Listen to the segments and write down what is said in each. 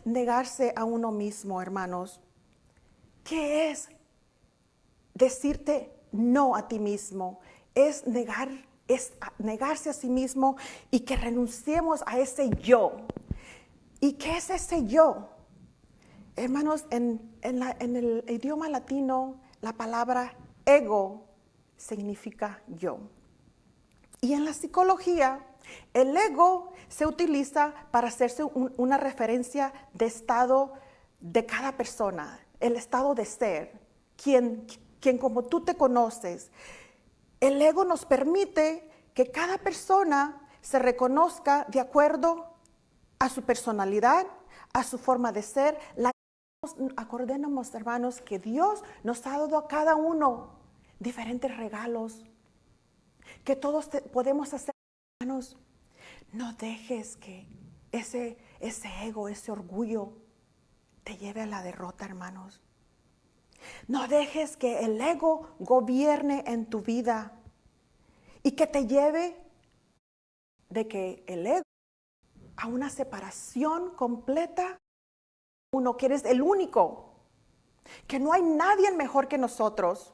negarse a uno mismo, hermanos? ¿Qué es decirte no a ti mismo? Es negarse a sí mismo y que renunciemos a ese yo. ¿Y qué es ese yo? Hermanos, en el idioma latino, la palabra ego significa yo. Y en la psicología, el ego se utiliza para hacerse una referencia de estado de cada persona, el estado de ser, quien como tú te conoces. El ego nos permite que cada persona se reconozca de acuerdo a su personalidad, a su forma de ser. Acordémonos, hermanos, que Dios nos ha dado a cada uno diferentes regalos, que todos podemos hacer. Hermanos, no dejes que ese ego, ese orgullo te lleve a la derrota, hermanos. No dejes que el ego gobierne en tu vida y que te lleve de que el ego a una separación completa. Uno, que eres el único, que no hay nadie mejor que nosotros.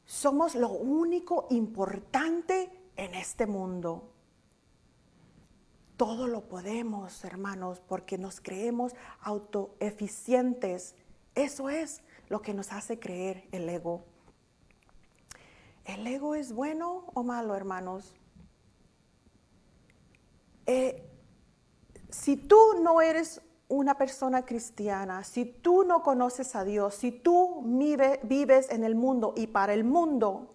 Somos lo único importante en este mundo. Todo lo podemos, hermanos, porque nos creemos autoeficientes. Eso es lo que nos hace creer el ego. ¿El ego es bueno o malo, hermanos? Si tú no eres una persona cristiana, si tú no conoces a Dios, si tú vives en el mundo y para el mundo,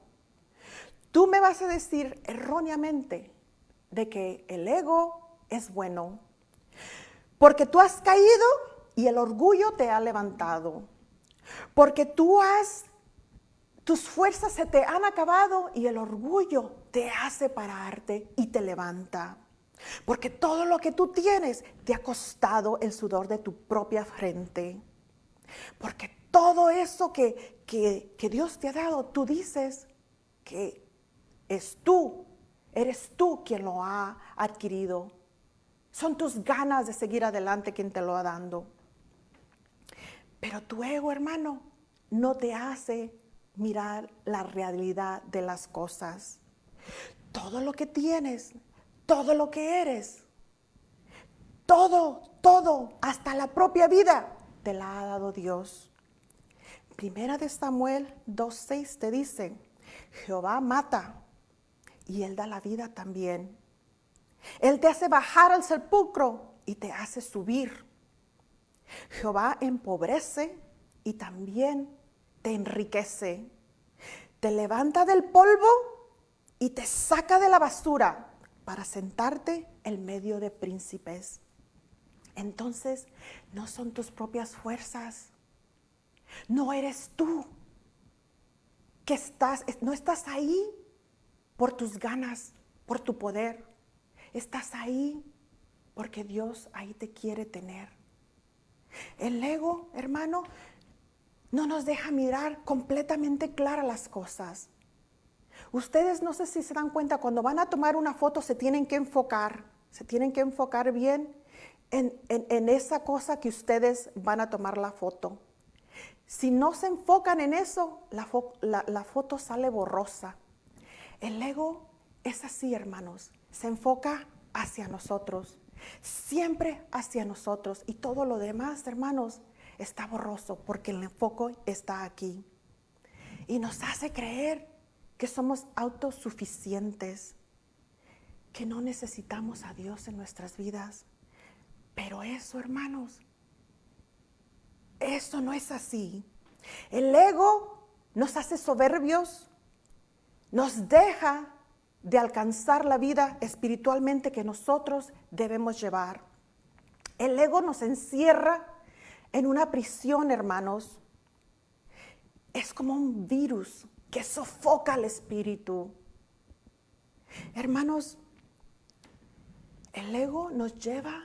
tú me vas a decir erróneamente de que el ego es bueno, porque tú has caído y el orgullo te ha levantado, porque tus fuerzas se te han acabado y el orgullo te hace pararte y te levanta. Porque todo lo que tú tienes te ha costado el sudor de tu propia frente. Porque todo eso que Dios te ha dado, tú dices que eres tú quien lo ha adquirido. Son tus ganas de seguir adelante quien te lo ha dado. Pero tu ego, hermano, no te hace mirar la realidad de las cosas. Todo lo que tienes, todo lo que eres, todo, hasta la propia vida, te la ha dado Dios. Primera de Samuel 2:6 te dice, Jehová mata y Él da la vida también. Él te hace bajar al sepulcro y te hace subir. Jehová empobrece y también te enriquece. Te levanta del polvo y te saca de la basura para sentarte en medio de príncipes. Entonces, no son tus propias fuerzas. No eres tú no estás ahí por tus ganas, por tu poder. Estás ahí porque Dios ahí te quiere tener. El ego, hermano, no nos deja mirar completamente claras las cosas. Ustedes no sé si se dan cuenta, cuando van a tomar una foto se tienen que enfocar bien en esa cosa que ustedes van a tomar la foto. Si no se enfocan en eso, la foto sale borrosa. El ego es así, hermanos, se enfoca hacia nosotros, siempre hacia nosotros, y todo lo demás, hermanos, está borroso porque el enfoque está aquí. Y nos hace creer que somos autosuficientes, que no necesitamos a Dios en nuestras vidas. Pero eso, hermanos, eso no es así. El ego nos hace soberbios, nos deja de alcanzar la vida espiritualmente que nosotros debemos llevar. El ego nos encierra en una prisión, hermanos. Es como un virus que sofoca al espíritu. Hermanos, el ego nos lleva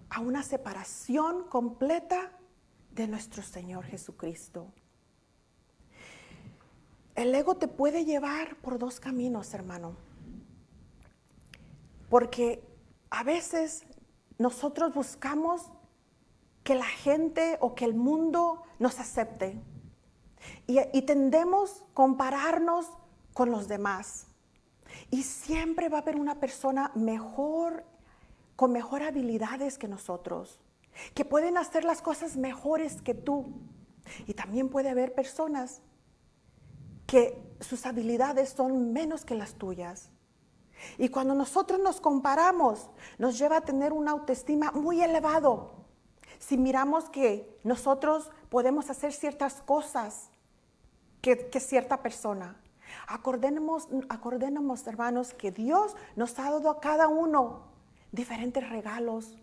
a una separación completa de nuestro Señor Jesucristo. El ego te puede llevar por dos caminos, hermano. Porque a veces nosotros buscamos que la gente o que el mundo nos acepte. Y tendemos a compararnos con los demás. Y siempre va a haber una persona mejor, con mejor habilidades que nosotros, que pueden hacer las cosas mejores que tú. Y también puede haber personas que sus habilidades son menos que las tuyas. Y cuando nosotros nos comparamos, nos lleva a tener una autoestima muy elevado. Si miramos que nosotros podemos hacer ciertas cosas que cierta persona. Acordémonos, hermanos, que Dios nos ha dado a cada uno diferentes regalos,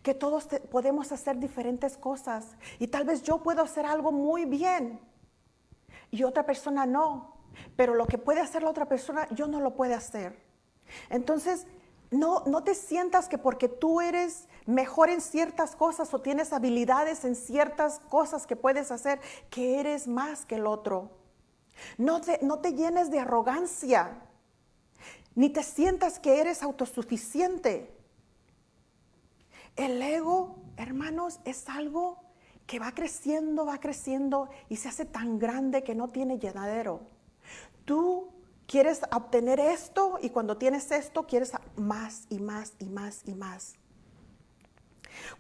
que todos podemos hacer diferentes cosas. Y tal vez yo puedo hacer algo muy bien y otra persona no. Pero lo que puede hacer la otra persona, yo no lo puedo hacer. Entonces, no te sientas que porque tú eres mejor en ciertas cosas o tienes habilidades en ciertas cosas que puedes hacer, que eres más que el otro. No te llenes de arrogancia, ni te sientas que eres autosuficiente. El ego, hermanos, es algo que va creciendo y se hace tan grande que no tiene llenadero. Tú quieres obtener esto y cuando tienes esto quieres más y más y más y más.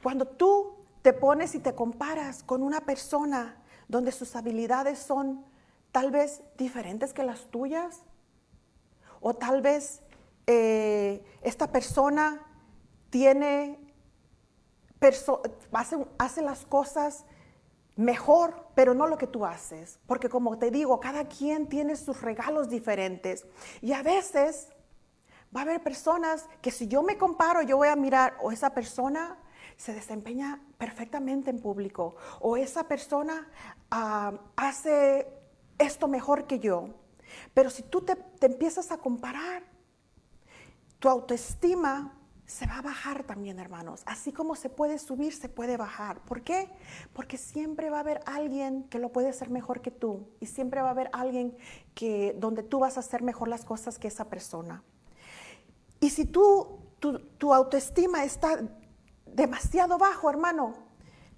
Cuando tú te pones y te comparas con una persona donde sus habilidades son tal vez diferentes que las tuyas, o tal vez esta persona hace las cosas mejor, pero no lo que tú haces. Porque como te digo, cada quien tiene sus regalos diferentes. Y a veces va a haber personas que si yo me comparo, yo voy a mirar, o esa persona se desempeña perfectamente en público, o esa persona hace esto mejor que yo. Pero si tú te empiezas a comparar, tu autoestima se va a bajar también, hermanos. Así como se puede subir, se puede bajar. ¿Por qué? Porque siempre va a haber alguien que lo puede hacer mejor que tú. Y siempre va a haber alguien donde tú vas a hacer mejor las cosas que esa persona. Y si tu autoestima está demasiado bajo, hermano,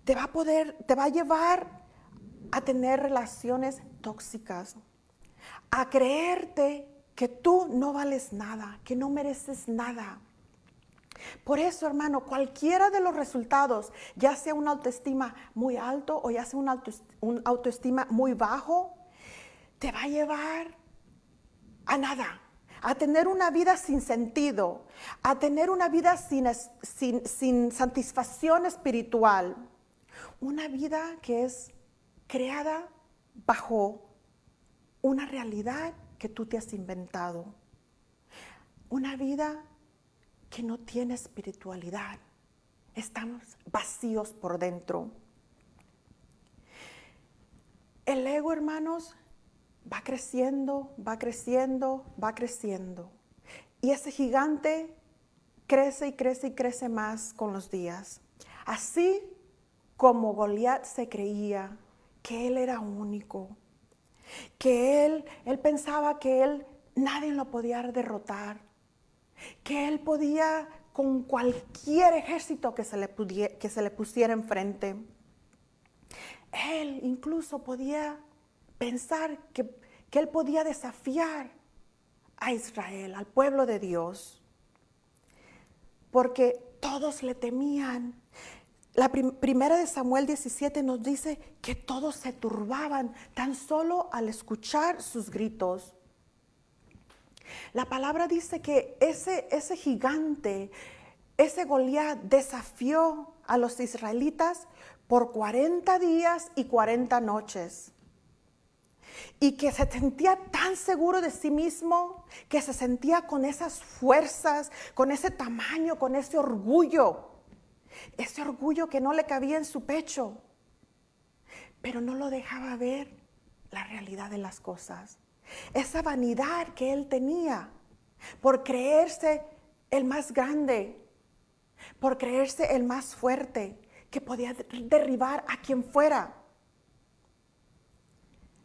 te va a llevar a tener relaciones tóxicas, a creerte que tú no vales nada, que no mereces nada. Por eso, hermano, cualquiera de los resultados, ya sea una autoestima muy alto o ya sea una autoestima muy bajo, te va a llevar a nada, a tener una vida sin sentido, a tener una vida sin satisfacción espiritual, una vida que es creada bajo una realidad que tú te has inventado, una vida que no tiene espiritualidad. Estamos vacíos por dentro. El ego, hermanos, va creciendo, va creciendo, va creciendo. Y ese gigante crece y crece y crece más con los días. Así como Goliat se creía que él era único, que él pensaba que nadie lo podía derrotar, que él podía con cualquier ejército que se le pusiera enfrente. Él incluso podía pensar que él podía desafiar a Israel, al pueblo de Dios, porque todos le temían. La primera de Samuel 17 nos dice que todos se turbaban tan solo al escuchar sus gritos. La palabra dice que ese gigante, ese Goliat, desafió a los israelitas por 40 días y 40 noches. Y que se sentía tan seguro de sí mismo, que se sentía con esas fuerzas, con ese tamaño, con ese orgullo que no le cabía en su pecho, pero no lo dejaba ver la realidad de las cosas. Esa vanidad que él tenía por creerse el más grande, por creerse el más fuerte, que podía derribar a quien fuera,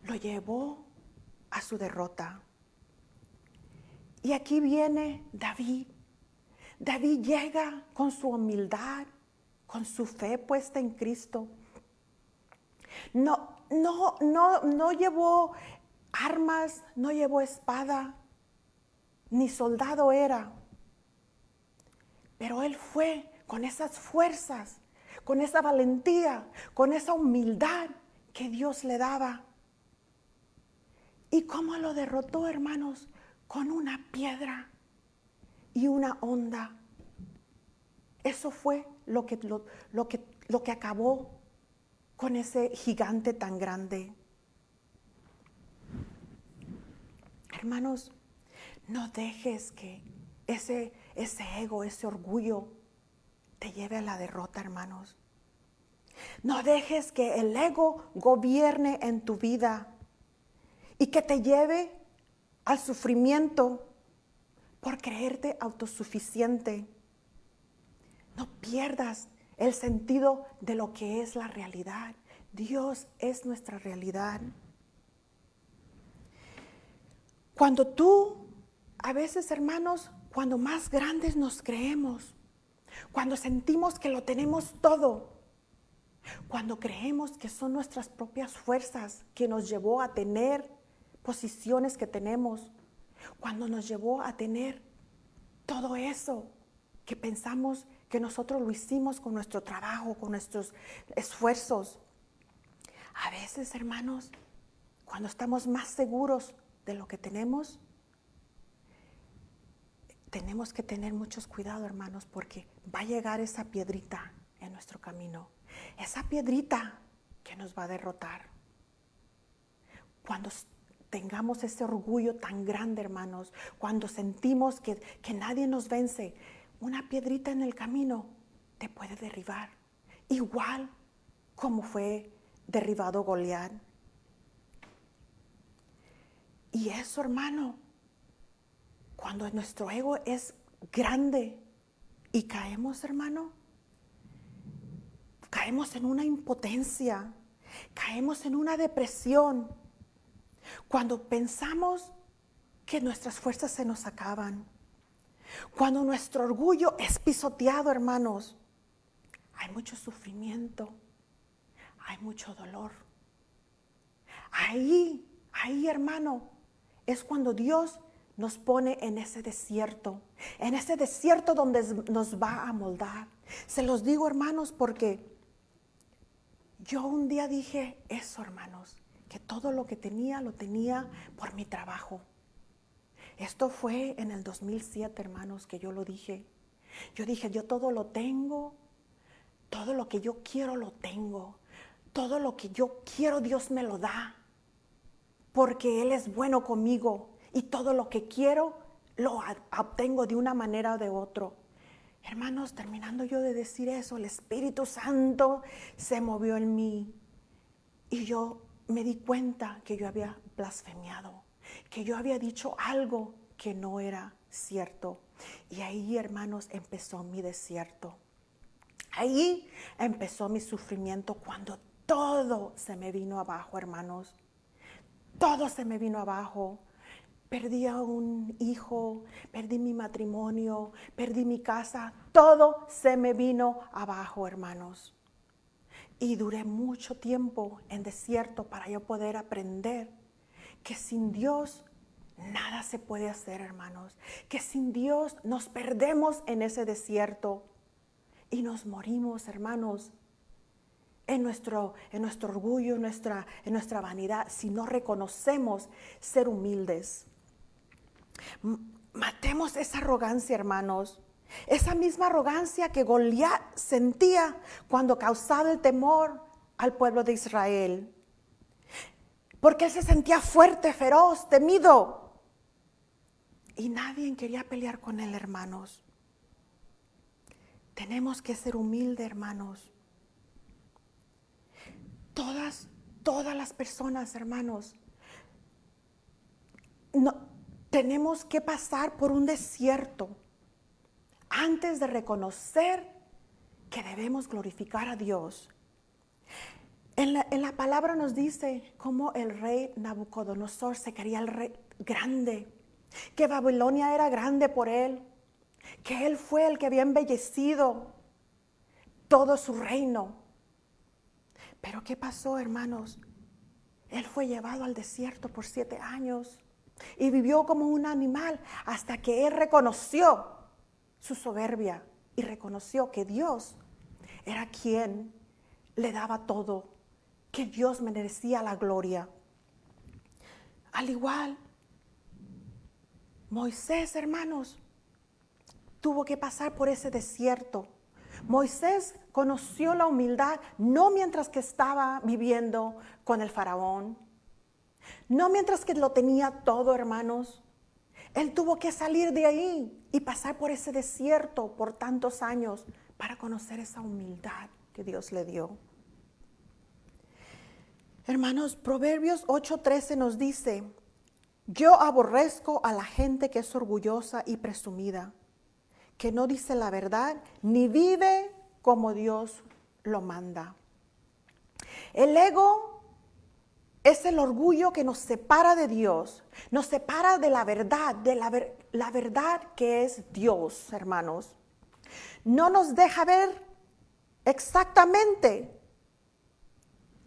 lo llevó a su derrota. Y aquí viene David. David llega con su humildad, con su fe puesta en Cristo. No llevó armas, no llevó espada, ni soldado era. Pero él fue con esas fuerzas, con esa valentía, con esa humildad que Dios le daba. ¿Y cómo lo derrotó, hermanos? Con una piedra y una honda. Eso fue lo que acabó con ese gigante tan grande. Hermanos, no dejes que ese ego, ese orgullo te lleve a la derrota, hermanos. No dejes que el ego gobierne en tu vida y que te lleve al sufrimiento por creerte autosuficiente. No pierdas el sentido de lo que es la realidad. Dios es nuestra realidad. Cuando a veces, hermanos, cuando más grandes nos creemos, cuando sentimos que lo tenemos todo, cuando creemos que son nuestras propias fuerzas que nos llevó a tener posiciones que tenemos, cuando nos llevó a tener todo eso que pensamos que nosotros lo hicimos con nuestro trabajo, con nuestros esfuerzos. A veces, hermanos, cuando estamos más seguros de lo que tenemos que tener muchos cuidado, hermanos, porque va a llegar esa piedrita en nuestro camino. Esa piedrita que nos va a derrotar. Cuando tengamos ese orgullo tan grande, hermanos, cuando sentimos que nadie nos vence, una piedrita en el camino te puede derribar. Igual como fue derribado Goliat. Y eso, hermano, cuando nuestro ego es grande y caemos, hermano, caemos en una impotencia, caemos en una depresión. Cuando pensamos que nuestras fuerzas se nos acaban, cuando nuestro orgullo es pisoteado, hermanos, hay mucho sufrimiento, hay mucho dolor. Ahí, hermano, es cuando Dios nos pone en ese desierto donde nos va a moldar. Se los digo, hermanos, porque yo un día dije eso, hermanos, que todo lo que tenía, lo tenía por mi trabajo. Esto fue en el 2007, hermanos, que yo lo dije. Yo dije, yo todo lo tengo, todo lo que yo quiero lo tengo, todo lo que yo quiero Dios me lo da, porque Él es bueno conmigo y todo lo que quiero lo obtengo de una manera o de otra. Hermanos, terminando yo de decir eso, el Espíritu Santo se movió en mí y yo me di cuenta que yo había blasfemiado, que yo había dicho algo que no era cierto. Y ahí, hermanos, empezó mi desierto. Ahí empezó mi sufrimiento cuando todo se me vino abajo, hermanos. Todo se me vino abajo. Perdí a un hijo, perdí mi matrimonio, perdí mi casa. Todo se me vino abajo, hermanos. Y duré mucho tiempo en desierto para yo poder aprender que sin Dios nada se puede hacer, hermanos. Que sin Dios nos perdemos en ese desierto y nos morimos, hermanos, en nuestro orgullo, en nuestra vanidad, si no reconocemos ser humildes. Matemos esa arrogancia, hermanos. Esa misma arrogancia que Goliat sentía cuando causaba el temor al pueblo de Israel. Porque él se sentía fuerte, feroz, temido. Y nadie quería pelear con él, hermanos. Tenemos que ser humildes, hermanos. Todas las personas, hermanos, tenemos que pasar por un desierto antes de reconocer que debemos glorificar a Dios. En la palabra nos dice cómo el rey Nabucodonosor se quería el rey grande, que Babilonia era grande por él, que él fue el que había embellecido. todo su reino. Pero ¿qué pasó, hermanos? Él fue llevado al desierto por 7 años y vivió como un animal hasta que él reconoció su soberbia y reconoció que Dios era quien le daba todo, que Dios merecía la gloria. Al igual, Moisés, hermanos, tuvo que pasar por ese desierto. Moisés conoció la humildad no mientras que estaba viviendo con el faraón, no mientras que lo tenía todo, hermanos. Él tuvo que salir de ahí y pasar por ese desierto por tantos años para conocer esa humildad que Dios le dio. Hermanos, Proverbios 8:13 nos dice: yo aborrezco a la gente que es orgullosa y presumida, que no dice la verdad ni vive como Dios lo manda. El ego es el orgullo que nos separa de Dios, nos separa de la verdad, la verdad que es Dios, hermanos. No nos deja ver exactamente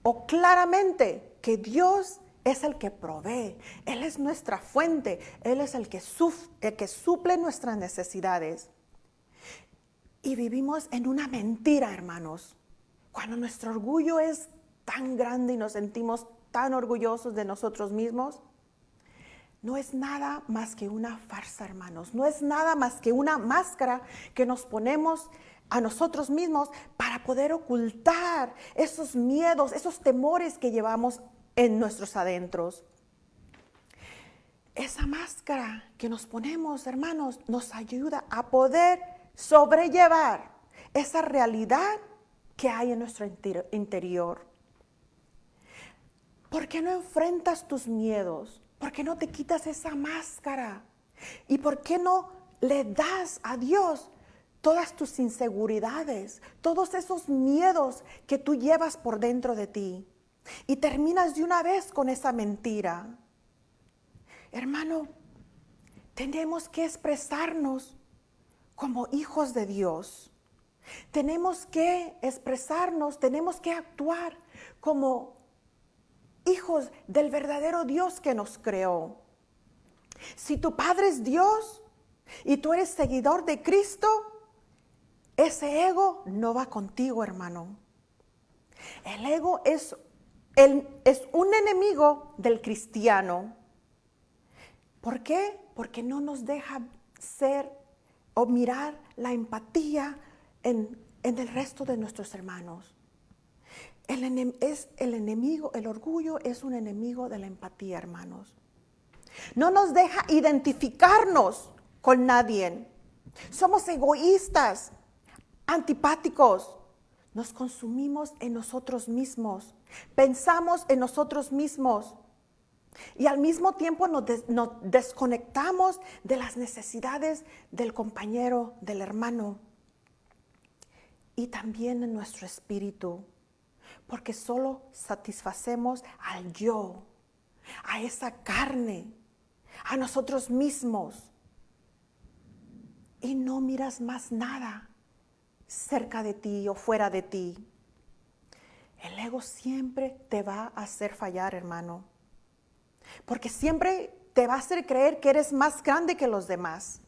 o claramente que Dios es el que provee. Él es nuestra fuente. Él es el que suple nuestras necesidades. Y vivimos en una mentira, hermanos. Cuando nuestro orgullo es tan grande y nos sentimos tan orgullosos de nosotros mismos, no es nada más que una farsa, hermanos. No es nada más que una máscara que nos ponemos a nosotros mismos para poder ocultar esos miedos, esos temores que llevamos en nuestros adentros. Esa máscara que nos ponemos, hermanos, nos ayuda a poder sobrellevar esa realidad que hay en nuestro interior. ¿Por qué no enfrentas tus miedos? ¿Por qué no te quitas esa máscara? ¿Y por qué no le das a Dios todas tus inseguridades, todos esos miedos que tú llevas por dentro de ti? Y terminas de una vez con esa mentira. Hermano, tenemos que expresarnos como hijos de Dios. Tenemos que expresarnos, tenemos que actuar como hijos del verdadero Dios que nos creó. Si tu Padre es Dios y tú eres seguidor de Cristo, ese ego no va contigo, hermano. El ego es un enemigo del cristiano. ¿Por qué? Porque no nos deja ser o mirar la empatía en el resto de nuestros hermanos. El orgullo es un enemigo de la empatía, hermanos. No nos deja identificarnos con nadie. Somos egoístas, antipáticos. Nos consumimos en nosotros mismos. Pensamos en nosotros mismos. Y al mismo tiempo nos desconectamos de las necesidades del compañero, del hermano. Y también en nuestro espíritu. Porque solo satisfacemos al yo, a esa carne, a nosotros mismos. Y no miras más nada cerca de ti o fuera de ti. El ego siempre te va a hacer fallar, hermano. Porque siempre te va a hacer creer que eres más grande que los demás.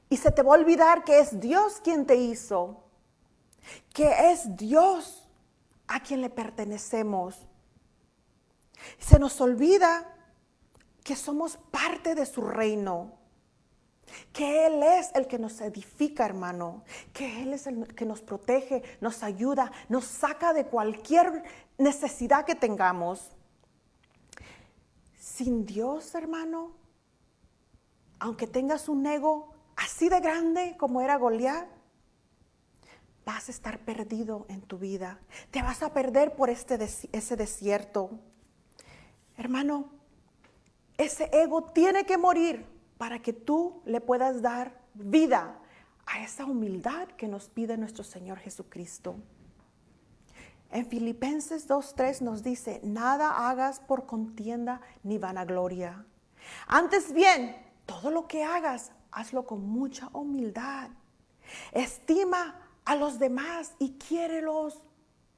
Y se te va a olvidar que es Dios quien te hizo. Que es Dios a quien le pertenecemos. Se nos olvida que somos parte de su reino. Que Él es el que nos edifica, hermano. Que Él es el que nos protege, nos ayuda, nos saca de cualquier necesidad que tengamos. Sin Dios, hermano, aunque tengas un ego así de grande como era Goliat, vas a estar perdido en tu vida. Te vas a perder por ese desierto. Hermano, ese ego tiene que morir para que tú le puedas dar vida a esa humildad que nos pide nuestro Señor Jesucristo. En Filipenses 2:3 nos dice: nada hagas por contienda ni vanagloria. Antes bien, todo lo que hagas, hazlo con mucha humildad. Estima a los demás y quiérelos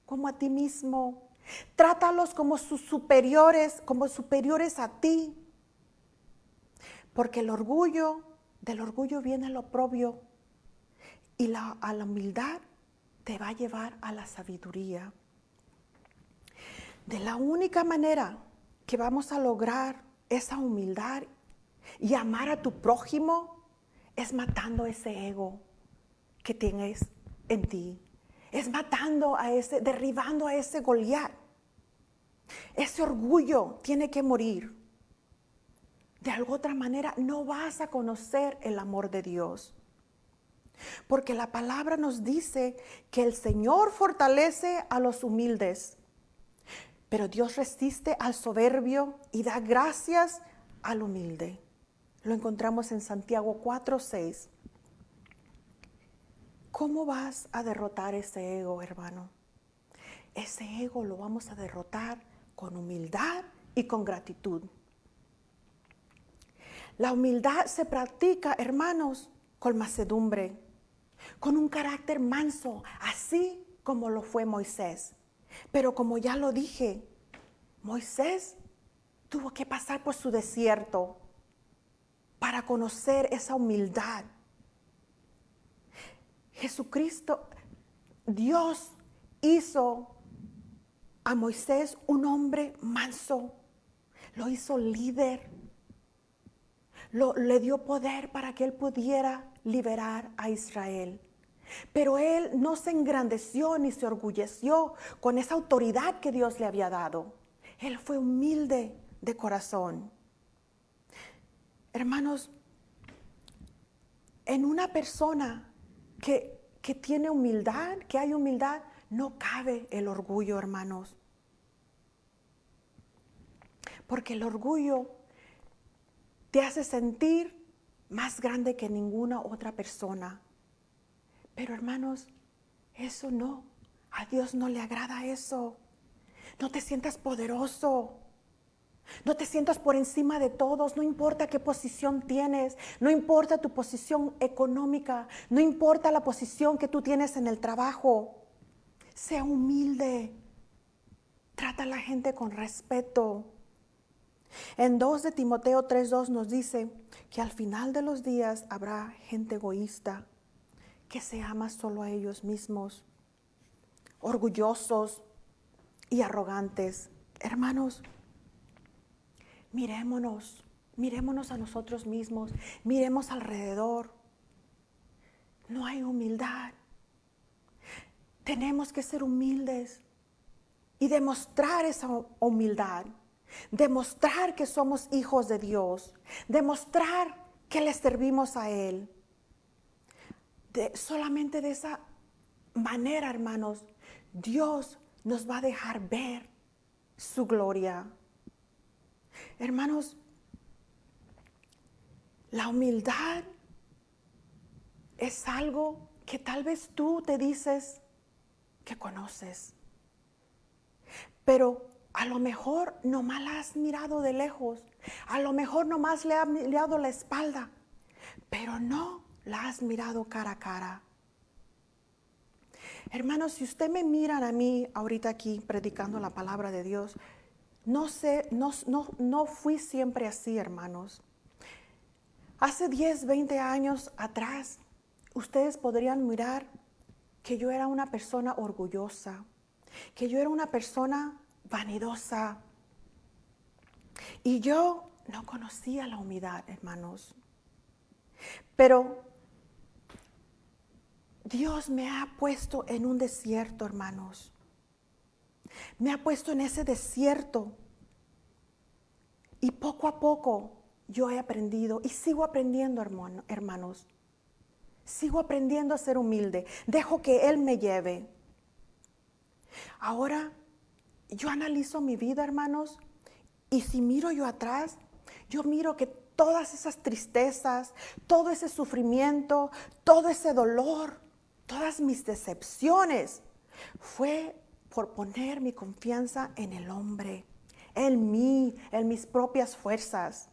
como a ti mismo. Trátalos como sus superiores, como superiores a ti. Porque del orgullo viene el oprobio. Y a la humildad te va a llevar a la sabiduría. De la única manera que vamos a lograr esa humildad y amar a tu prójimo es matando ese ego que tienes en ti. Es derribando a ese Goliat. Ese orgullo tiene que morir. De alguna otra manera no vas a conocer el amor de Dios. Porque la palabra nos dice que el Señor fortalece a los humildes, pero Dios resiste al soberbio y da gracias al humilde. Lo encontramos en Santiago 4:6. ¿Cómo vas a derrotar ese ego, hermano? Ese ego lo vamos a derrotar con humildad y con gratitud. La humildad se practica, hermanos, con mansedumbre, con un carácter manso, así como lo fue Moisés. Pero como ya lo dije, Moisés tuvo que pasar por su desierto para conocer esa humildad. Jesucristo, Dios hizo a Moisés un hombre manso, lo hizo líder, le dio poder para que él pudiera liberar a Israel. Pero él no se engrandeció ni se orgulleció con esa autoridad que Dios le había dado. Él fue humilde de corazón. Hermanos, en una persona que tiene humildad, que hay humildad, no cabe el orgullo, hermanos. Porque el orgullo te hace sentir más grande que ninguna otra persona. Pero hermanos, eso no, a Dios no le agrada eso. No te sientas poderoso, no te sientas por encima de todos, no importa qué posición tienes, no importa tu posición económica, no importa la posición que tú tienes en el trabajo. Sea humilde, trata a la gente con respeto. En 2 de Timoteo 3:2 nos dice que al final de los días habrá gente egoísta que se ama solo a ellos mismos, orgullosos y arrogantes. Hermanos, mirémonos a nosotros mismos, miremos alrededor. No hay humildad. Tenemos que ser humildes y demostrar esa humildad, demostrar que somos hijos de Dios, demostrar que le servimos a Él. Solamente de esa manera, hermanos, Dios nos va a dejar ver su gloria. Hermanos, la humildad es algo que tal vez tú te dices que conoces, pero a lo mejor nomás la has mirado de lejos, a lo mejor nomás le has mirado la espalda, pero no la has mirado cara a cara. Hermanos, si usted me miran a mí ahorita aquí predicando la palabra de Dios, no fui siempre así, hermanos. Hace 10, 20 años atrás, ustedes podrían mirar que yo era una persona orgullosa, que yo era una persona vanidosa. Y yo no conocía la humildad, hermanos. Pero Dios me ha puesto en un desierto, hermanos. Me ha puesto en ese desierto. Y poco a poco yo he aprendido y sigo aprendiendo, hermanos. Sigo aprendiendo a ser humilde. Dejo que Él me lleve. Ahora yo analizo mi vida, hermanos, y si miro yo atrás, yo miro que todas esas tristezas, todo ese sufrimiento, todo ese dolor, todas mis decepciones, fue por poner mi confianza en el hombre, en mí, en mis propias fuerzas,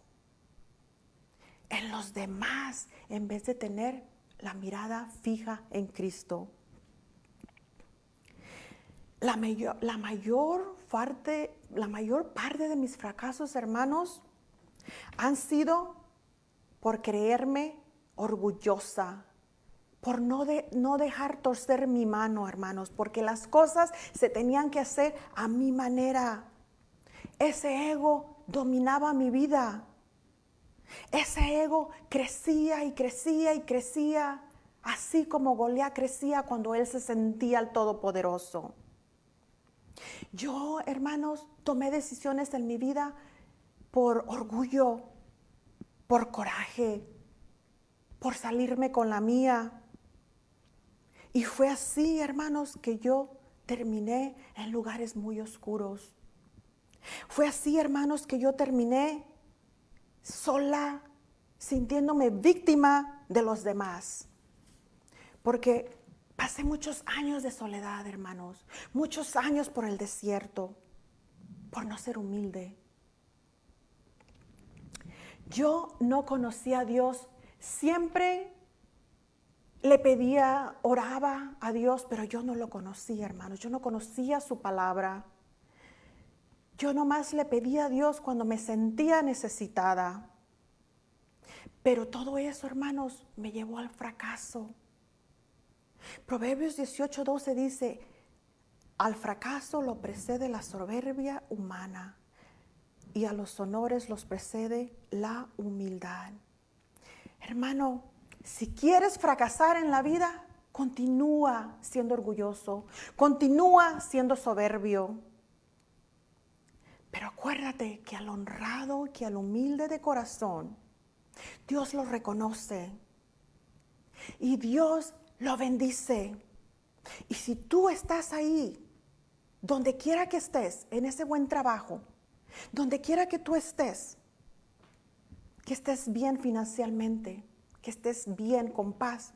en los demás, en vez de tener la mirada fija en Cristo. la mayor parte de mis fracasos, hermanos, han sido por creerme orgullosa, por no dejar torcer mi mano, hermanos, porque las cosas se tenían que hacer a mi manera. Ese ego dominaba mi vida. Ese ego crecía y crecía y crecía, así como Goliat crecía cuando él se sentía el todopoderoso. Yo, hermanos, tomé decisiones en mi vida por orgullo, por coraje, por salirme con la mía. Y fue así, hermanos, que yo terminé en lugares muy oscuros. Fue así, hermanos, que yo terminé sola, sintiéndome víctima de los demás. Porque pasé muchos años de soledad, hermanos, muchos años por el desierto, por no ser humilde. Yo no conocía a Dios, siempre le pedía, oraba a Dios, pero yo no lo conocía, hermanos, yo no conocía su palabra. Yo nomás le pedía a Dios cuando me sentía necesitada. Pero todo eso, hermanos, me llevó al fracaso. Proverbios 18:12 dice, al fracaso lo precede la soberbia humana y a los honores los precede la humildad. Hermano, si quieres fracasar en la vida, continúa siendo orgulloso, continúa siendo soberbio. Pero acuérdate que al honrado, que al humilde de corazón, Dios lo reconoce y Dios lo bendice. Y si tú estás ahí, donde quiera que estés, en ese buen trabajo, donde quiera que tú estés, que estés bien financieramente, que estés bien con paz,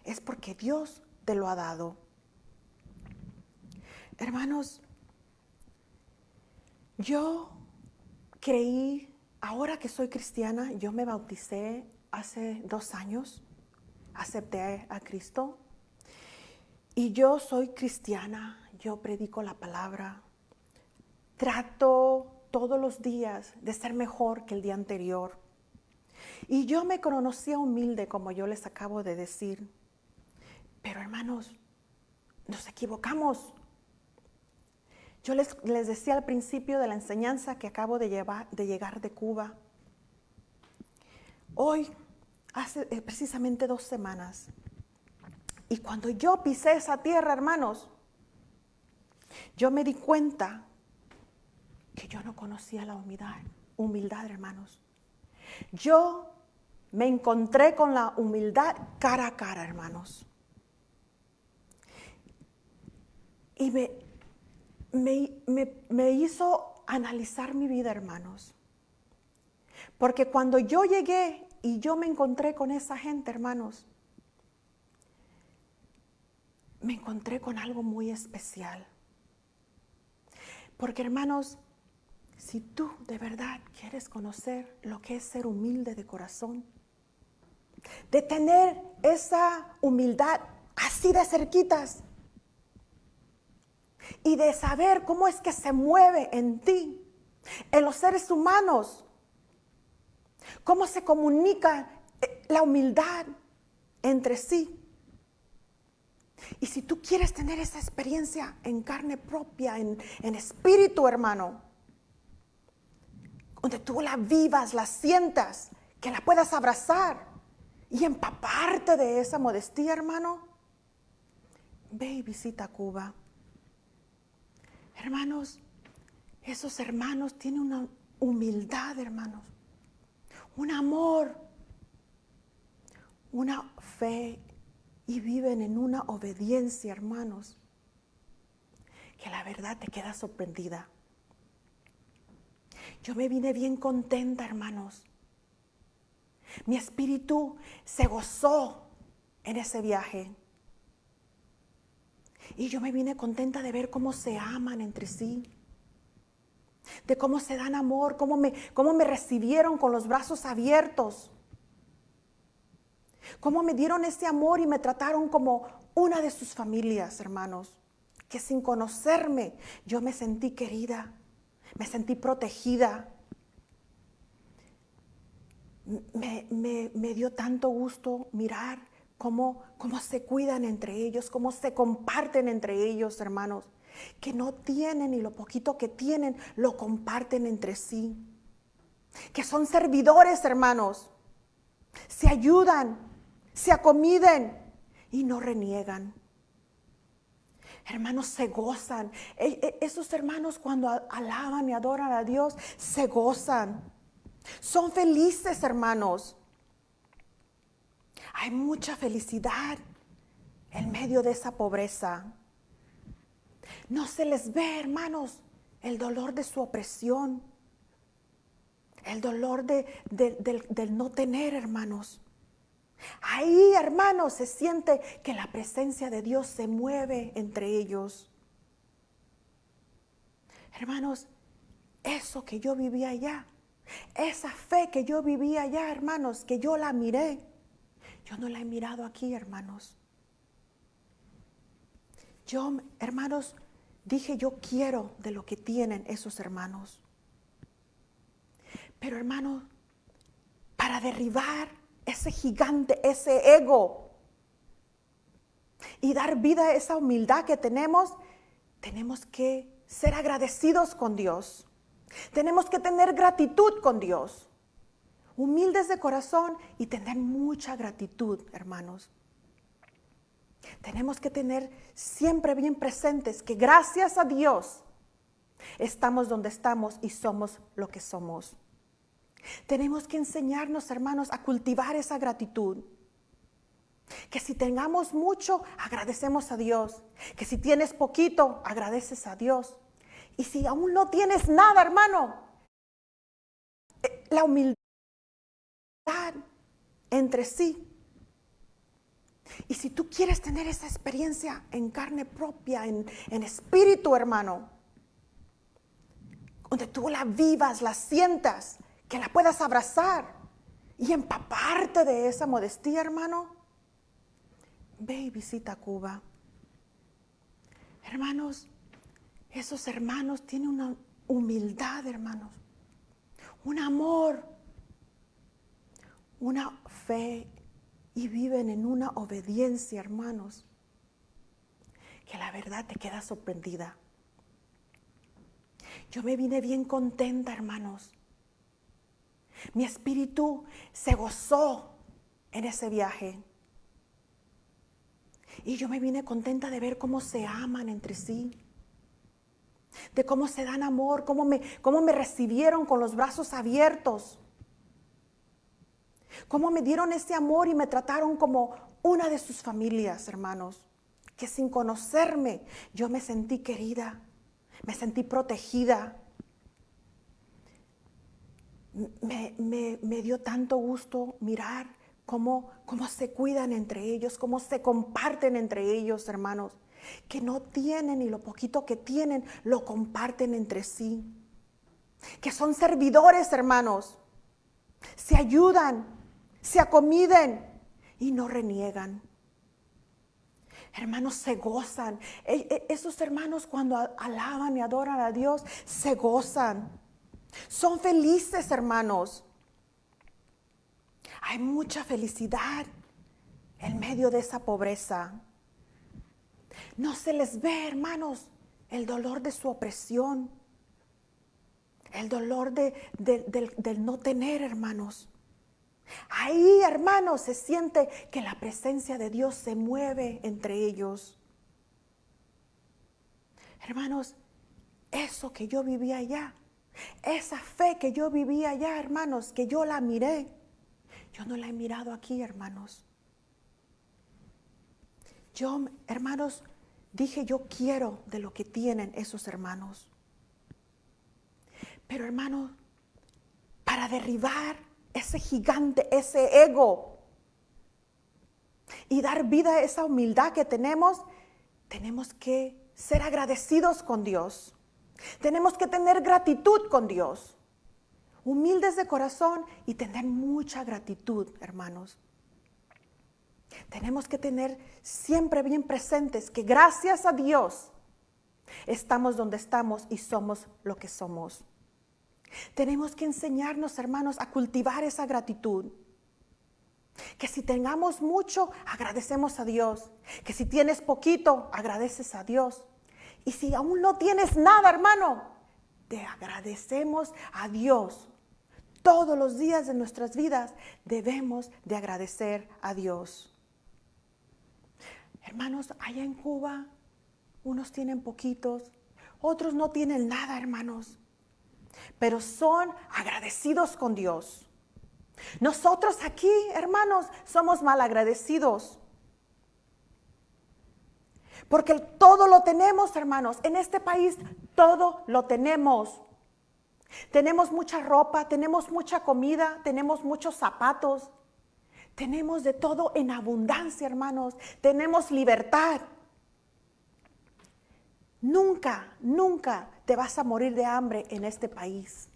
es porque Dios te lo ha dado. Hermanos, yo creí, ahora que soy cristiana, yo me bauticé hace 2 años, acepté a Cristo y yo soy cristiana, yo predico la palabra, trato todos los días de ser mejor que el día anterior. Y yo me conocía humilde, como yo les acabo de decir. Pero hermanos, nos equivocamos. Yo les decía al principio de la enseñanza que acabo de llegar de Cuba. Hoy, hace precisamente 2 semanas. Y cuando yo pisé esa tierra, hermanos, yo me di cuenta que yo no conocía la humildad, hermanos. Yo me encontré con la humildad cara a cara, hermanos. Y me hizo analizar mi vida, hermanos. Porque cuando yo llegué y yo me encontré con esa gente, hermanos, me encontré con algo muy especial. Porque, hermanos, si tú de verdad quieres conocer lo que es ser humilde de corazón, de tener esa humildad así de cerquitas y de saber cómo es que se mueve en ti, en los seres humanos, cómo se comunica la humildad entre sí. Y si tú quieres tener esa experiencia en carne propia, en espíritu, hermano, donde tú la vivas, la sientas, que la puedas abrazar y empaparte de esa modestia, hermano, ve y visita Cuba. Hermanos, esos hermanos tienen una humildad, hermanos, un amor, una fe y viven en una obediencia, hermanos, que la verdad te queda sorprendida. Yo me vine bien contenta, hermanos. Mi espíritu se gozó en ese viaje. Y yo me vine contenta de ver cómo se aman entre sí, de cómo se dan amor, cómo me recibieron con los brazos abiertos, cómo me dieron ese amor y me trataron como una de sus familias, hermanos. que sin conocerme yo me sentí querida, me sentí protegida. Me dio tanto gusto mirar cómo se cuidan entre ellos, cómo se comparten entre ellos, hermanos, que no tienen y lo poquito que tienen lo comparten entre sí, que son servidores, hermanos, se ayudan, se acomiden y no reniegan. Hermanos, se gozan. Esos hermanos cuando alaban y adoran a Dios, se gozan. Son felices, hermanos. Hay mucha felicidad en medio de esa pobreza. No se les ve, hermanos, el dolor de su opresión, el dolor del no tener, hermanos. Ahí, hermanos, se siente que la presencia de Dios se mueve entre ellos. Hermanos, eso que yo vivía allá, esa fe que yo vivía allá, hermanos, que yo la miré, yo no la he mirado aquí, hermanos. Yo, hermanos, dije, yo quiero de lo que tienen esos hermanos. Pero, hermanos, para derribar ese gigante, ese ego, y dar vida a esa humildad que tenemos que ser agradecidos con Dios. Tenemos que tener gratitud con Dios. Humildes de corazón y tener mucha gratitud, hermanos. Tenemos que tener siempre bien presentes que gracias a Dios estamos donde estamos y somos lo que somos. Tenemos que enseñarnos, hermanos, a cultivar esa gratitud. Que si tengamos mucho, agradecemos a Dios. Que si tienes poquito, agradeces a Dios. Y si aún no tienes nada, hermano, la humildad entre sí. Y si tú quieres tener esa experiencia en carne propia, en espíritu, hermano, donde tú la vivas, la sientas, que la puedas abrazar y empaparte de esa modestia, hermano, ve y visita Cuba. Hermanos, esos hermanos tienen una humildad, hermanos, un amor, una fe y viven en una obediencia, hermanos, que la verdad te queda sorprendida. Yo me vine bien contenta, hermanos. Mi espíritu se gozó en ese viaje. Y yo me vine contenta de ver cómo se aman entre sí, de cómo se dan amor, cómo me recibieron con los brazos abiertos, cómo me dieron ese amor y me trataron como una de sus familias, hermanos, que sin conocerme yo me sentí querida, me sentí protegida. Me dio tanto gusto mirar cómo se cuidan entre ellos, cómo se comparten entre ellos, hermanos, que no tienen y lo poquito que tienen lo comparten entre sí, que son servidores, hermanos, se ayudan, se acomiden y no reniegan. Hermanos, se gozan. Esos hermanos cuando alaban y adoran a Dios, se gozan. Son felices, hermanos. Hay mucha felicidad en medio de esa pobreza. No se les ve, hermanos, el dolor de su opresión, el dolor del no tener, hermanos. Ahí, hermanos, se siente que la presencia de Dios se mueve entre ellos. Hermanos, eso que yo vivía allá, esa fe que yo vivía allá, hermanos, que yo la miré, yo no la he mirado aquí, hermanos. Yo, hermanos, dije, yo quiero de lo que tienen esos hermanos. Pero, hermanos, para derribar ese gigante, ese ego, y dar vida a esa humildad que tenemos que ser agradecidos con Dios. Tenemos que tener gratitud con Dios. Humildes de corazón y tener mucha gratitud, hermanos. Tenemos que tener siempre bien presentes que gracias a Dios estamos donde estamos y somos lo que somos. Tenemos que enseñarnos, hermanos, a cultivar esa gratitud. Que si tengamos mucho, agradecemos a Dios. Que si tienes poquito, agradeces a Dios. Y si aún no tienes nada, hermano, te agradecemos a Dios. Todos los días de nuestras vidas debemos de agradecer a Dios. Hermanos, allá en Cuba, unos tienen poquitos, otros no tienen nada, hermanos. Pero son agradecidos con Dios. Nosotros aquí, hermanos, somos malagradecidos. Porque todo lo tenemos, hermanos. En este país todo lo tenemos. Tenemos mucha ropa, tenemos mucha comida, tenemos muchos zapatos. Tenemos de todo en abundancia, hermanos. Tenemos libertad. Nunca, nunca te vas a morir de hambre en este país.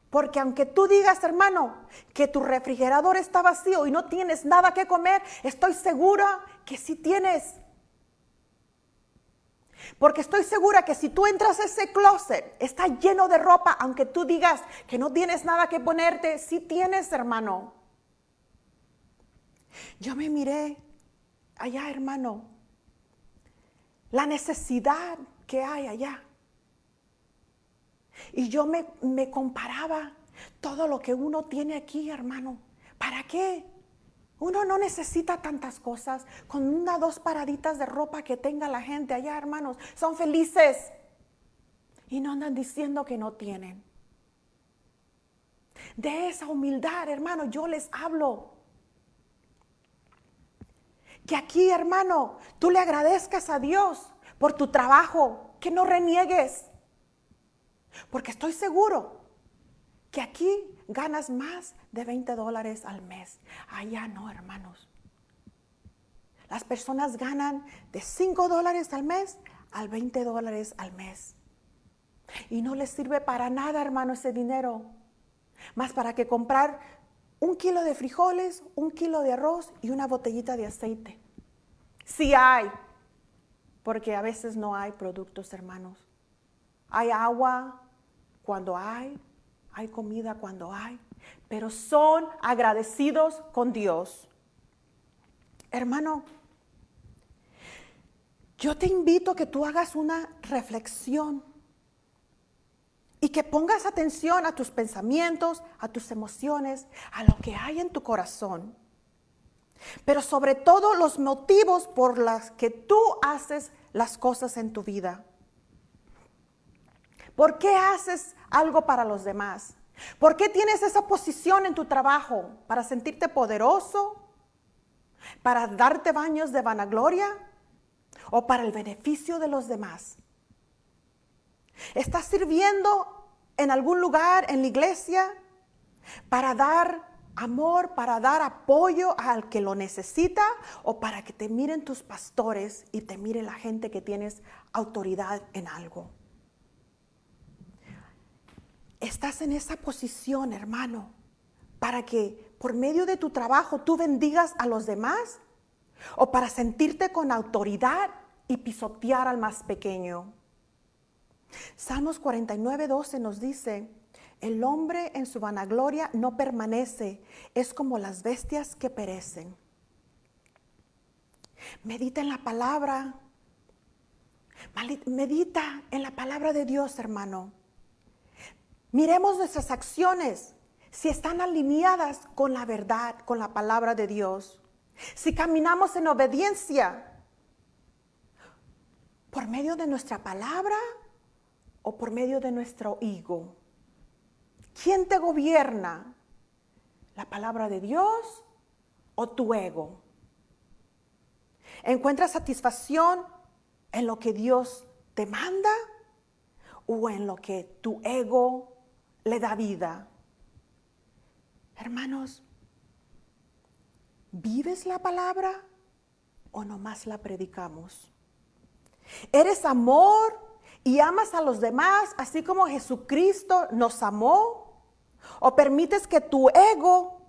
Porque aunque tú digas, hermano, que tu refrigerador está vacío y no tienes nada que comer, estoy segura que sí tienes. Porque estoy segura que si tú entras a ese closet, está lleno de ropa, aunque tú digas que no tienes nada que ponerte, sí tienes, hermano. Yo me miré allá, hermano, la necesidad que hay allá. Y yo me comparaba todo lo que uno tiene aquí, hermano. ¿Para qué? Uno no necesita tantas cosas. Con 1 o 2 paraditas de ropa que tenga la gente allá, hermanos, son felices. Y no andan diciendo que no tienen. De esa humildad, hermano, yo les hablo. Que aquí, hermano, tú le agradezcas a Dios por tu trabajo, que no reniegues. Porque estoy seguro que aquí ganas más de $20 al mes. Allá no, hermanos. Las personas ganan de $5 al mes a $20 al mes. Y no les sirve para nada, hermano, ese dinero. Más para que comprar 1 kilo de frijoles, 1 kilo de arroz y una botellita de aceite. Sí hay, porque a veces no hay productos, hermanos. Hay agua cuando hay comida cuando hay, pero son agradecidos con Dios. Hermano, yo te invito a que tú hagas una reflexión y que pongas atención a tus pensamientos, a tus emociones, a lo que hay en tu corazón. Pero sobre todo los motivos por los que tú haces las cosas en tu vida. ¿Por qué haces algo para los demás? ¿Por qué tienes esa posición en tu trabajo? ¿Para sentirte poderoso? ¿Para darte baños de vanagloria? ¿O para el beneficio de los demás? ¿Estás sirviendo en algún lugar en la iglesia para dar amor, para dar apoyo al que lo necesita? ¿O para que te miren tus pastores y te mire la gente que tienes autoridad en algo? Estás en esa posición, hermano, para que por medio de tu trabajo tú bendigas a los demás, o para sentirte con autoridad y pisotear al más pequeño. Salmos 49:12 nos dice: el hombre en su vanagloria no permanece, es como las bestias que perecen. Medita en la palabra, medita en la palabra de Dios, hermano. Miremos nuestras acciones, si están alineadas con la verdad, con la palabra de Dios. Si caminamos en obediencia, por medio de nuestra palabra o por medio de nuestro ego. ¿Quién te gobierna? ¿La palabra de Dios o tu ego? ¿Encuentras satisfacción en lo que Dios te manda o en lo que tu ego le da vida? Hermanos, ¿vives la palabra o nomás la predicamos? ¿Eres amor y amas a los demás así como Jesucristo nos amó? ¿O permites que tu ego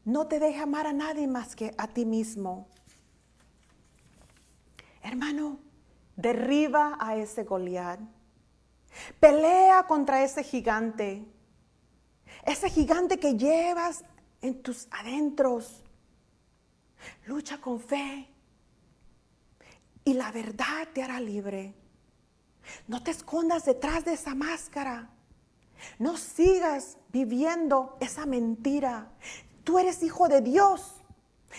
no te deje amar a nadie más que a ti mismo? Hermano, derriba a ese Goliat. Pelea contra ese gigante que llevas en tus adentros. Lucha con fe y la verdad te hará libre. No te escondas detrás de esa máscara. No sigas viviendo esa mentira. Tú eres hijo de Dios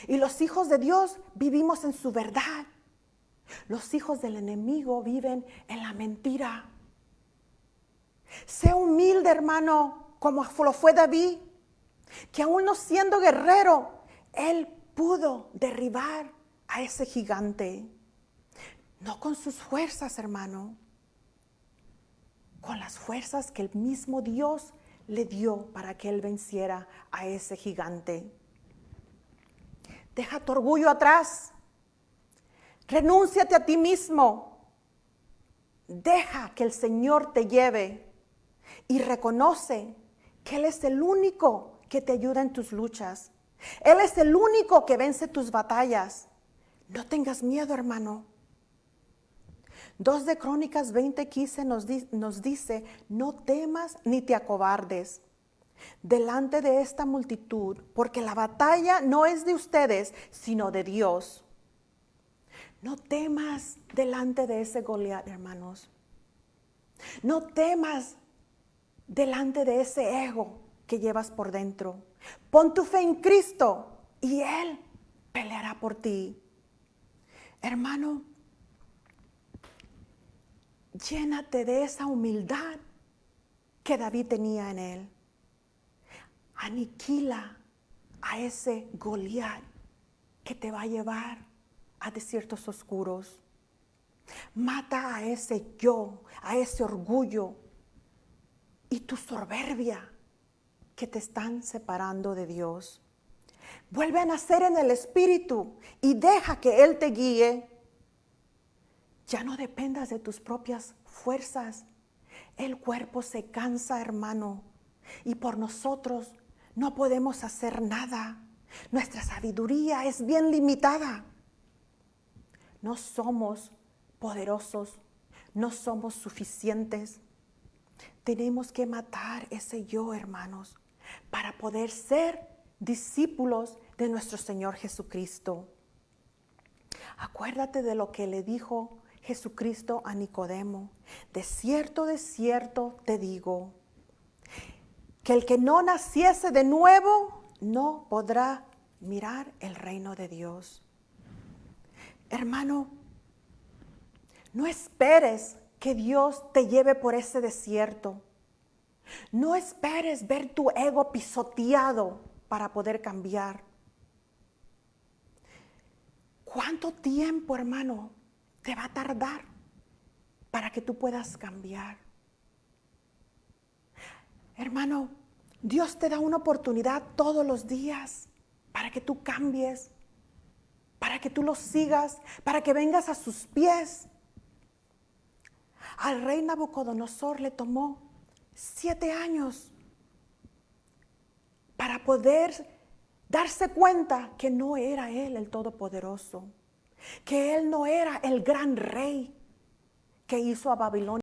y los hijos de Dios vivimos en su verdad. Los hijos del enemigo viven en la mentira. Sé humilde, hermano, como lo fue David, que aún no siendo guerrero, él pudo derribar a ese gigante. No con sus fuerzas, hermano, con las fuerzas que el mismo Dios le dio para que él venciera a ese gigante. Deja tu orgullo atrás. Renúnciate a ti mismo. Deja que el Señor te lleve y reconoce que Él es el único que te ayuda en tus luchas. Él es el único que vence tus batallas. No tengas miedo, hermano. 2 de Crónicas 20:15 nos dice, no temas ni te acobardes delante de esta multitud, porque la batalla no es de ustedes, sino de Dios. No temas delante de ese Goliat, hermanos. No temas delante de ese ego que llevas por dentro. Pon tu fe en Cristo y Él peleará por ti. Hermano, llénate de esa humildad que David tenía en él. Aniquila a ese Goliat que te va a llevar a desiertos oscuros. Mata a ese yo, a ese orgullo y tu soberbia que te están separando de Dios. Vuelve a nacer en el Espíritu y deja que Él te guíe. Ya no dependas de tus propias fuerzas. El cuerpo se cansa, hermano, y por nosotros no podemos hacer nada. Nuestra sabiduría es bien limitada. No somos poderosos, no somos suficientes. Tenemos que matar ese yo, hermanos, para poder ser discípulos de nuestro Señor Jesucristo. Acuérdate de lo que le dijo Jesucristo a Nicodemo. De cierto te digo, que el que no naciese de nuevo no podrá mirar el reino de Dios. Hermano, no esperes que Dios te lleve por ese desierto. No esperes ver tu ego pisoteado para poder cambiar. ¿Cuánto tiempo, hermano, te va a tardar para que tú puedas cambiar? Hermano, Dios te da una oportunidad todos los días para que tú cambies, para que tú lo sigas, para que vengas a sus pies. Al rey Nabucodonosor le tomó 7 años para poder darse cuenta que no era él el Todopoderoso, que él no era el gran rey que hizo a Babilonia.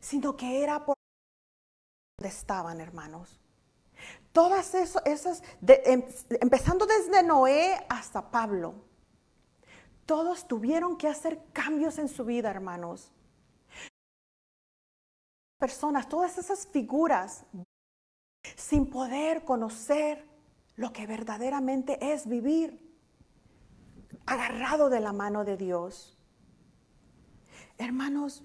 Sino que era por donde estaban, hermanos. Todas esas, empezando desde Noé hasta Pablo, todos tuvieron que hacer cambios en su vida, hermanos. Personas, todas esas figuras, sin poder conocer lo que verdaderamente es vivir agarrado de la mano de Dios. Hermanos,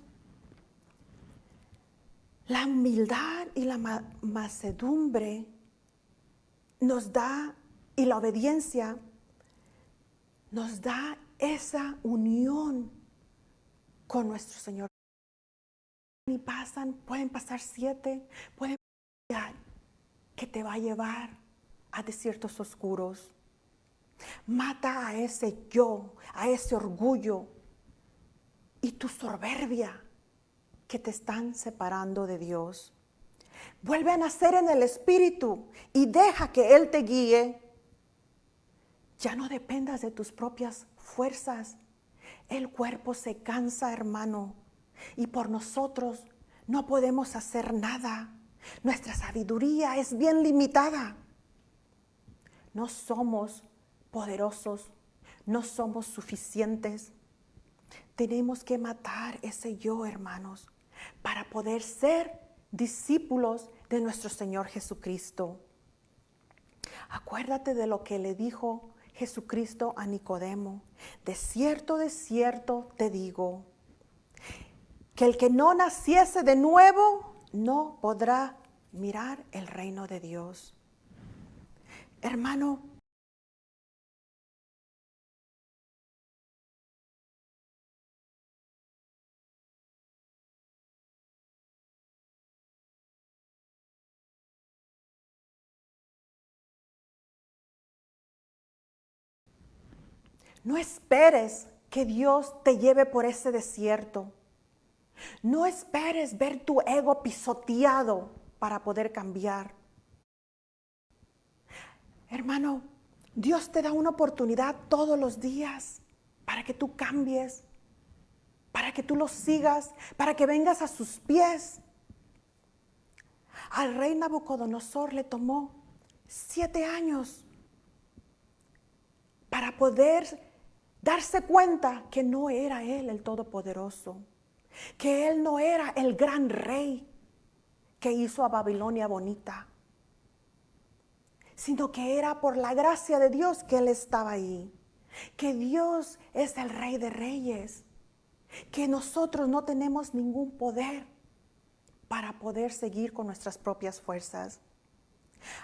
la humildad y la mansedumbre nos da, y la obediencia nos da esa unión con nuestro Señor. Y pueden pasar 7, pueden pasar que te va a llevar a desiertos oscuros. Mata a ese yo, a ese orgullo y tu soberbia que te están separando de Dios. Vuelve a nacer en el Espíritu y deja que Él te guíe. Ya no dependas de tus propias fuerzas. El cuerpo se cansa, hermano, y por nosotros no podemos hacer nada. Nuestra sabiduría es bien limitada. No somos poderosos, no somos suficientes. Tenemos que matar ese yo, hermanos, para poder ser discípulos de nuestro Señor Jesucristo. Acuérdate de lo que le dijo Jesucristo a Nicodemo. De cierto te digo, que el que no naciese de nuevo no podrá mirar el reino de Dios. Hermano, no esperes que Dios te lleve por ese desierto. No esperes ver tu ego pisoteado para poder cambiar. Hermano, Dios te da una oportunidad todos los días para que tú cambies, para que tú lo sigas, para que vengas a sus pies. Al rey Nabucodonosor le tomó 7 años para poder darse cuenta que no era él el Todopoderoso, que él no era el gran rey que hizo a Babilonia bonita, sino que era por la gracia de Dios que él estaba ahí, que Dios es el Rey de Reyes, que nosotros no tenemos ningún poder para poder seguir con nuestras propias fuerzas.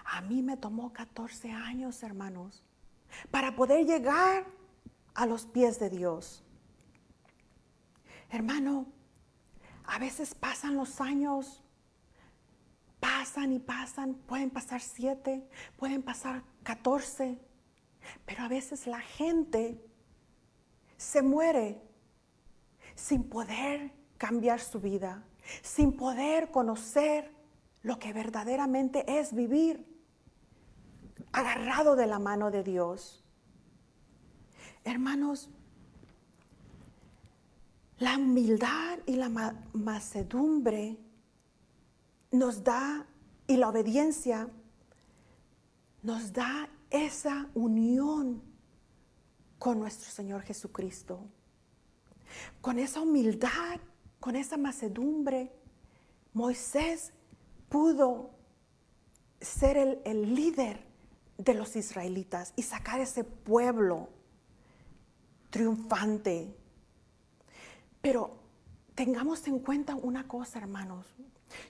A mí me tomó 14 años, hermanos, para poder llegar a los pies de Dios. Hermano, a veces pasan los años, pasan y pasan, pueden pasar 7, pueden pasar 14, pero a veces la gente se muere sin poder cambiar su vida, sin poder conocer lo que verdaderamente es vivir agarrado de la mano de Dios. Hermanos, la humildad y la mansedumbre nos da, y la obediencia nos da esa unión con nuestro Señor Jesucristo. Con esa humildad, con esa mansedumbre, Moisés pudo ser el líder de los israelitas y sacar ese pueblo triunfante. Pero tengamos en cuenta una cosa, hermanos.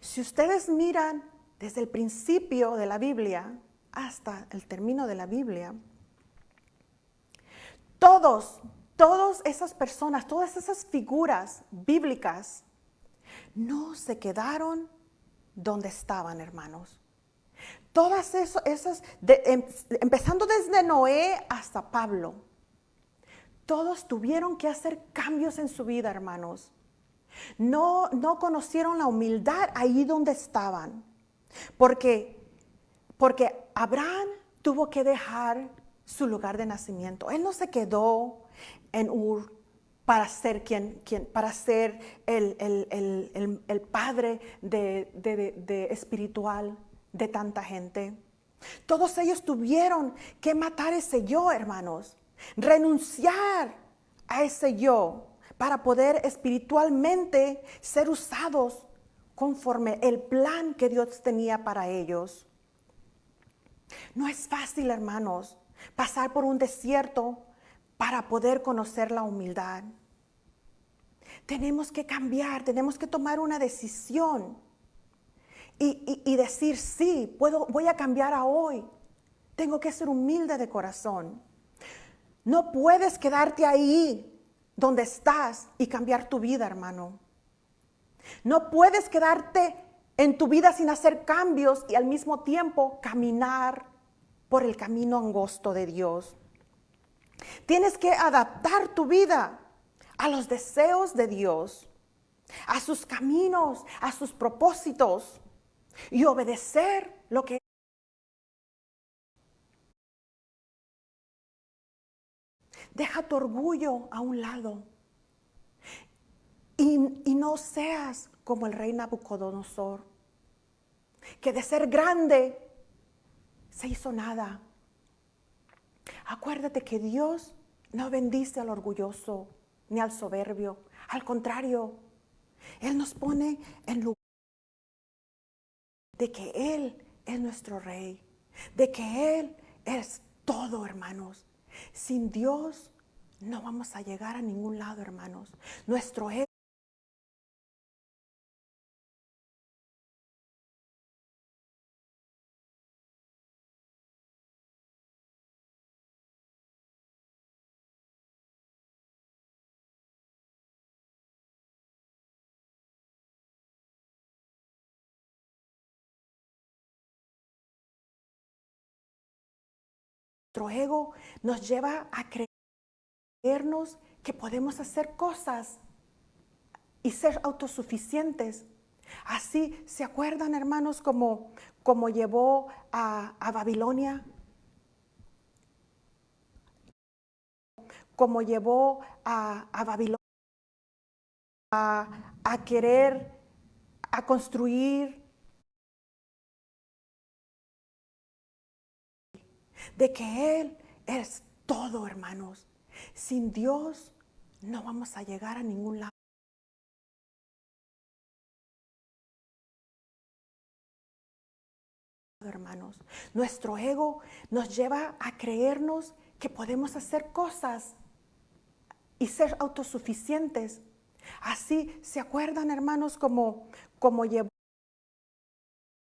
Si ustedes miran desde el principio de la Biblia hasta el término de la Biblia, todas esas personas, todas esas figuras bíblicas no se quedaron donde estaban, hermanos. Todas esas, empezando desde Noé hasta Pablo, todos tuvieron que hacer cambios en su vida, hermanos. No conocieron la humildad ahí donde estaban. Porque Abraham tuvo que dejar su lugar de nacimiento. Él no se quedó en Ur para ser para ser el padre de espiritual de tanta gente. Todos ellos tuvieron que matar ese yo, hermanos. Renunciar a ese yo para poder espiritualmente ser usados conforme el plan que Dios tenía para ellos. No es fácil, hermanos, pasar por un desierto para poder conocer la humildad. Tenemos que cambiar, tenemos que tomar una decisión y decir, sí, voy a cambiar a hoy. Tengo que ser humilde de corazón. No puedes quedarte ahí donde estás y cambiar tu vida, hermano. No puedes quedarte en tu vida sin hacer cambios y al mismo tiempo caminar por el camino angosto de Dios. Tienes que adaptar tu vida a los deseos de Dios, a sus caminos, a sus propósitos y obedecer lo que. Deja tu orgullo a un lado y no seas como el rey Nabucodonosor, que de ser grande se hizo nada. Acuérdate que Dios no bendice al orgulloso ni al soberbio. Al contrario, Él nos pone en lugar de que Él es nuestro rey, de que Él es todo, hermanos. Sin Dios no vamos a llegar a ningún lado, hermanos. Nuestro ego nos lleva a creernos que podemos hacer cosas y ser autosuficientes. Así, ¿se acuerdan, hermanos, como llevó a Babilonia? Como llevó a Babilonia a querer, a construir, de que Él es todo, hermanos. Sin Dios no vamos a llegar a ningún lado, hermanos. Nuestro ego nos lleva a creernos que podemos hacer cosas y ser autosuficientes. Así, ¿se acuerdan, hermanos, como llevó